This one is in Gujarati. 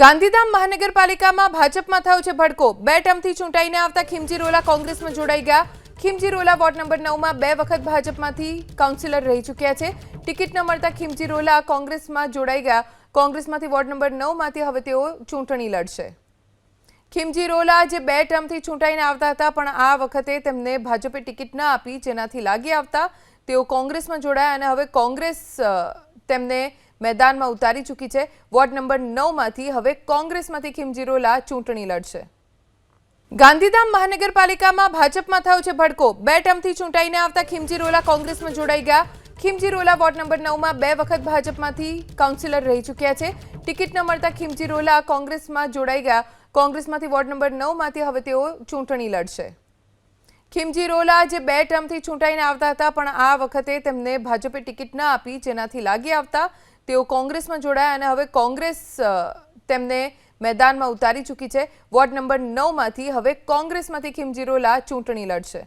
ગાંધીધામ મહાનગરપાલિકામાં ભાજપમાં થયો છે ભડકો। 2 ટર્મથી ચૂંટાઈને આવતા ખીમજી રોલા કોંગ્રેસમાં જોડાઈ ગયા। ખીમજી રોલા વોર્ડ નંબર 9માં 2 વખત ભાજપમાંથી કાઉન્સિલર રહી ચૂક્યા છે। ટિકિટ ન મળતા ખીમજી રોલા કોંગ્રેસમાં જોડાઈ ગયા। કોંગ્રેસમાંથી વોર્ડ નંબર 9માંથી હવે તેઓ ચૂંટણી લડશે। ખીમજી રોલા જે 2 ટર્મથી ચૂંટાઈને આવતા હતા, પણ આ વખતે તેમને ભાજપે ટિકિટ ન આપી, જેનાથી લાગી આવતા તેઓ કોંગ્રેસમાં જોડાયા અને હવે કોંગ્રેસ તેમને मैदान में उतारी चूकी है। वोर्ड नंबर 9 में हवे कांग्रेस में खीमजी रोला चूंटणी लड़शे। गांधीधाम महानगरपालिका में भाजप में थयो छे भड़को। 2 टर्मथी चूंटाईने आवता खीमजी रोला कांग्रेस में जोड़ाई गया। खीमजी रोला वोर्ड नंबर 9 में 2 वखत भाजप में काउंसिलर रही चूक्या है। टिकट न मळता खीमजी रोला कांग्रेस में जोड़ाई गया। कांग्रेस में वोर्ड नंबर 9 में हवे तेओ चूंटणी लड़शे। खीमजी रोला जे 2 टर्मथी चूंटाईने आवता हता, पण आ वखते तेमने भाजपे टिकिट न आपी, जेनाथी लागी आवता तेओ कांग्रेस में जोड़ाया અને હવે કોંગ્રેસ તેમને મેદાનમાં ઉતારી ચૂકી છે। વોર્ડ નંબર 9 માંથી હવે કોંગ્રેસમાંથી ખીમજી રોલા ચૂંટણી લડશે।